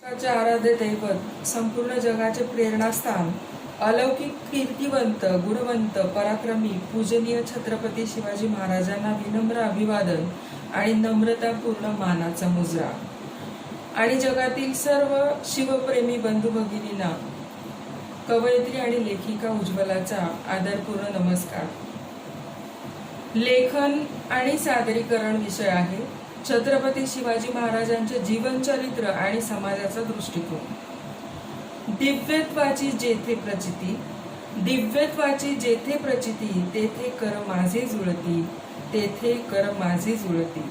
जगाचे आराध्य दैवत, संपूर्ण जगाचे प्रेरणास्थान, अलौकिक कीर्तिवंत, गुणवंत, पराक्रमी, पूजनीय छत्रपती शिवाजी महाराजांना विनम्र अभिवादन आणि नम्रतापूर्ण मानाचा मुजरा. आणि जगातील सर्व शिवप्रेमी बंधू भगिनींना कवयित्री आणि लेखिका उज्ज्वलाचा आदरपूर्ण नमस्कार. लेखन आणि सादरीकरण विषय आहे छत्रपती शिवाजी महाराजांचे जीवनचरित्र आणि समाजाचा दृष्टिकोन. दिव्यत्वाची जेथे प्रचिती, दिव्यत्वाची जेथे प्रचिती, तेथे कर माझे जुळती, तेथे कर माझे जुळती.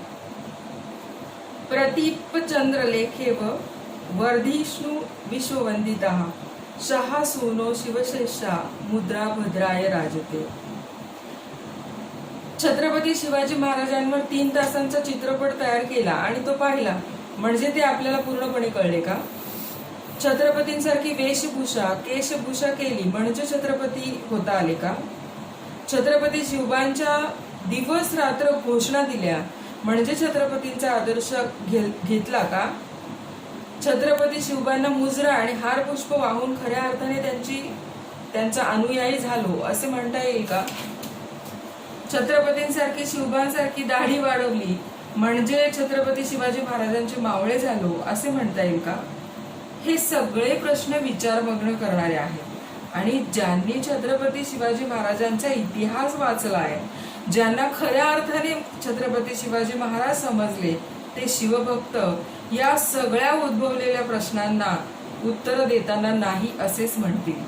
प्रतीप चंद्र लेखेव वर्धिष्णू विश्ववंदिता, शहा सूनो शिवश्रेष्ठा, मुद्रा भद्राय राजते. छत्रपती शिवाजी महाराजांवर 3 तासांचा चित्रपट तयार केला आणि तो पाहिला म्हणजे ते आपल्याला पूर्णपणे कळले का? छत्रपतींसारखी वेशभूषा केशभूषा केली म्हणजे छत्रपती होता आले का? छत्रपती शिवबांच्या दिवस रात्र घोषणा दिल्या म्हणजे छत्रपतींचा आदर्श घेतला का? छत्रपती शिवबांना मुजरा आणि हार पुष्प वाहून खऱ्या अर्थाने त्यांचा अनुयायी झालो असे म्हणता येईल का? छत्रपतींसारखी शिवबांसारखी दाढी वाढवली म्हणजे छत्रपती शिवाजी महाराजांचे मावळे झालो असे म्हणता येईल का? हे सगळे प्रश्न विचारमग्न करणारे आहेत. आणि ज्यांनी छत्रपती शिवाजी महाराजांचा इतिहास वाचलाय, ज्यांना खऱ्या अर्थाने छत्रपती शिवाजी महाराज समजले, ते शिवभक्त या सगळ्या उद्भवलेल्या प्रश्नांना उत्तर देताना नाही असेच म्हणतील.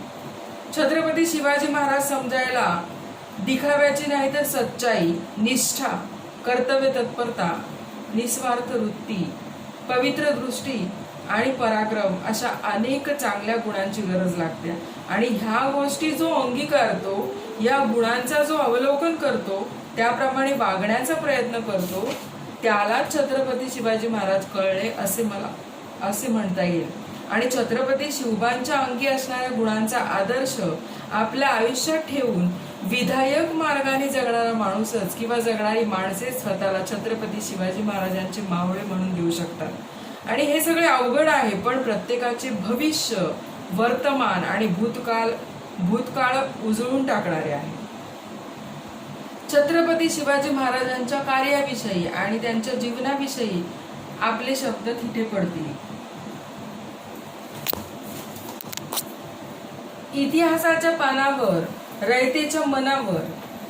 छत्रपती शिवाजी महाराज समजायला दिखाव्याची नाही तर सच्चाई, निष्ठा, कर्तव्य तत्परता, निस्वार्थ वृत्ती, पवित्र दृष्टी आणि पराक्रम अशा अनेक चांगल्या गुणांची गरज लागते. आणि ह्या गोष्टी जो अंगीकारतो, या गुणांचा जो अवलोकन करतो, त्याप्रमाणे वागण्याचा प्रयत्न करतो, त्याला छत्रपती शिवाजी महाराज कळले असे म्हणता येईल. आणि छत्रपती शिवबांच्या अंगी असणाऱ्या गुणांचा आदर्श आपल्या आयुष्यात ठेवून विधायक मार्गाने जगणारा माणूसच किंवा जगणारी माणसेच स्वतःला छत्रपती शिवाजी महाराजांचे मावळे म्हणून घेऊ शकतात. आणि हे सगळे अवघड आहे, पण प्रत्येकाचे भविष्य, वर्तमान आणि भूतकाळ उजळून टाकणारे आहे. छत्रपती शिवाजी महाराजांच्या कार्याविषयी आणि त्यांच्या जीवनाविषयी आपले शब्द थिटे पडतील. इतिहासाच्या पानावर रयतेच्या मनावर,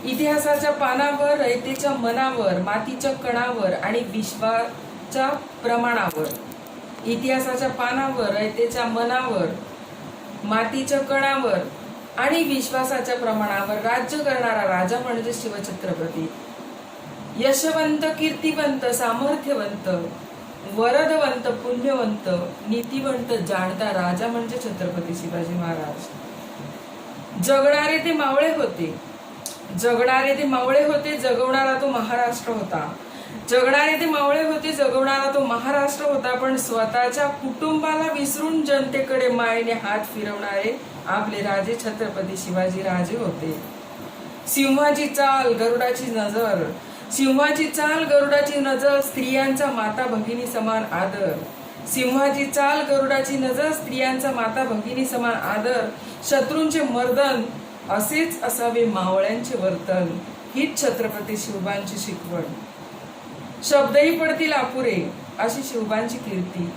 इतिहासाच्या पानावर रयतेच्या मनावर, मातीच्या कणावर आणि विश्वाच्या प्रमाणावर, इतिहासाच्या पानावर रयतेच्या मनावर, मातीच्या कणावर आणि विश्वासाच्या प्रमाणावर राज्य करणारा राजा म्हणजे शिवछत्रपती. यशवंत, कीर्तिवंत, सामर्थ्यवंत, वरदवंत, पुण्यवंत, नीतिवंत, जाणता राजा म्हणजे छत्रपती शिवाजी महाराज. जगणारे ते मावळे होते, जगणारे ते मावळे होते, जगवणारा तो महाराष्ट्र होता. जगणारे ते मावळे होते, जगवणारा तो महाराष्ट्र होता. पण स्वतःच्या कुटुंबाला विसरून जनतेकडे मायेने हात फिरवणारे आपले राजे छत्रपती शिवाजी राजे होते. सिंहाची चाल, गरुडाची नजर, सिंहाची चाल, गरुडाची नजर, स्त्रियांचा माता भगिनी समान आदर. सिंहाची चाल, गरुडाची नजर, स्त्रियांचा माता भगिनी समान आदर. शत्रूंचे मर्दन, असेच असावे मावळ्यांचे वर्तन. हीच छत्रपती शिवबांची शिकवण. शब्दही पडतील अपुरे अशी शिवबांची कीर्ती,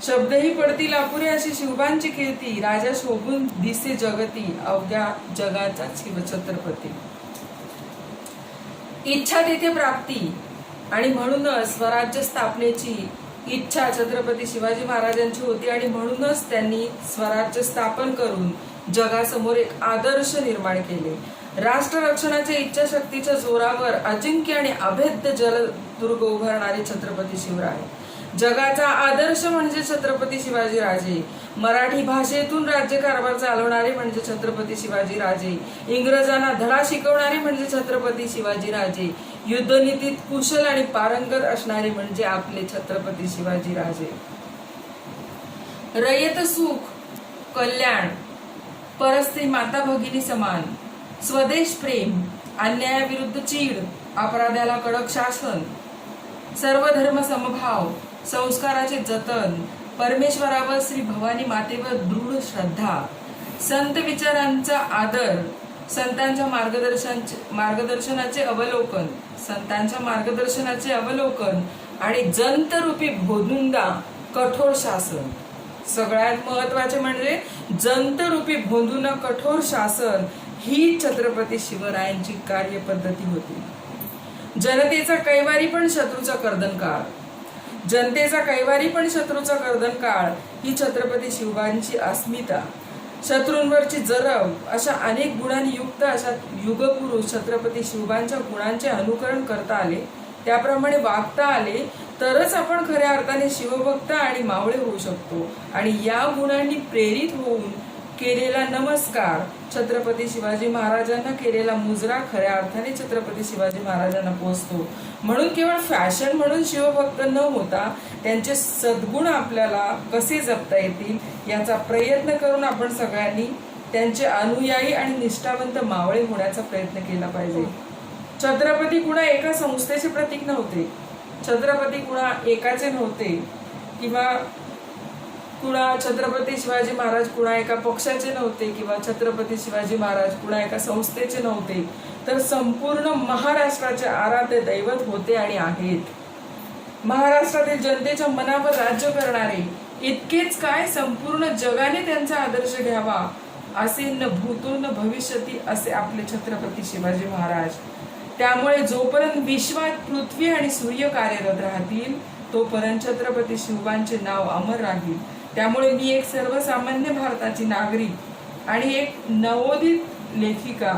शब्दही पडतील अपुरे अशी शिवबांची कीर्ती. राजा शोभून दिसे जगती, अवघ्या जगाचा शिवछत्रपती. इच्छा तेथे प्राप्ती, आणि म्हणूनच स्वराज्य स्थापनेची इच्छा छत्रपती शिवाजी महाराजांची होती. आणि म्हणूनच त्यांनी स्वराज्य स्थापन करून जगासमोर एक आदर्श निर्माण केले. राष्ट्र रक्षणाच्या इच्छाशक्तीच्या जोरावर अजिंक्य आणि अभेद्य जलदुर्ग उभारणारे छत्रपती शिवराय. जगाचा आदर्श म्हणजे छत्रपती शिवाजी राजे. मराठी भाषेतून राज्यकारभार चालवणारे म्हणजे छत्रपती शिवाजी राजे. इंग्रजांना धडा शिकवणारे म्हणजे छत्रपती शिवाजी राजे. युद्धनीतीत कुशल आणि पारंगत असणारे म्हणजे आपले छत्रपती शिवाजी राजे. रयत सुख, कल्याण, परस्त्री माता भगिनी समान, स्वदेश प्रेम, अन्यायाविरुद्ध चीड, अपराधाला कडक शासन, सर्व धर्म समभाव, संस्काराचे जतन, परमेश्वरावर श्री भवानी मातेवर दृढ श्रद्धा, संत विचारांचा आदर, संतांच्या मार्गदर्शनाचे अवलोकन, संतांच्या मार्गदर्शनाचे अवलोकन आणि जंतरूपी भोंदूंदा कठोर शासन. सगळ्यात महत्वाचे म्हणजे जंतरूपी भोंदूंदा कठोर शासन ही छत्रपती शिवरायांची कार्यपद्धती होती. जनतेचा कैवारी पण शत्रूचा कर्दनकाळ, जनतेचा कैवारी पण शत्रूचा कर्दनकाळ ही छत्रपती शिवबांची अस्मिता. शत्रूंवरची जरब अशा अनेक गुणांनी युक्त अशा युगपुरुष छत्रपती शिवबांच्या गुणांचे अनुकरण करता आले, त्याप्रमाणे वागता आले तरच आपण खऱ्या अर्थाने शिवभक्त आणि मावळे होऊ शकतो. आणि या गुणांनी प्रेरित होऊन केलेला नमस्कार, छत्रपती शिवाजी महाराजांना केलेला मुजरा खऱ्या अर्थाने छत्रपती शिवाजी महाराजांना पोचतो. म्हणून केवळ फॅशन म्हणून शिवभक्त न होता त्यांचे सद्गुण आपल्याला कसे जपता येतील याचा प्रयत्न करून आपण सगळ्यांनी त्यांचे अनुयायी आणि निष्ठावंत मावळे होण्याचा प्रयत्न केला पाहिजे. छत्रपती कुणा एका संस्थेचे प्रतीक नव्हते, छत्रपती कुणा एकाचे नव्हते, किंवा कुणा छत्रपती शिवाजी महाराज कुणा एका पक्षाचे नव्हते, किंवा छत्रपती शिवाजी महाराज कुणा एका संस्थेचे नव्हते, तर संपूर्ण महाराष्ट्राचे आराध्य दैवत होते आणि आहेत. महाराष्ट्रातील जनतेच्या मनावर राज्य करणारे, इतकेच काय संपूर्ण जगाने त्यांचा आदर्श घ्यावा असे न भूतो न भविष्यती असे आपले छत्रपती शिवाजी महाराज. त्यामुळे जोपर्यंत विश्वात पृथ्वी आणि सूर्य कार्यरत राहतील तोपर्यंत छत्रपती शिवबांचे नाव अमर राहील. त्यामुळे मी एक सर्वसामान्य भारताची नागरिक आणि एक नवोदित लेखिका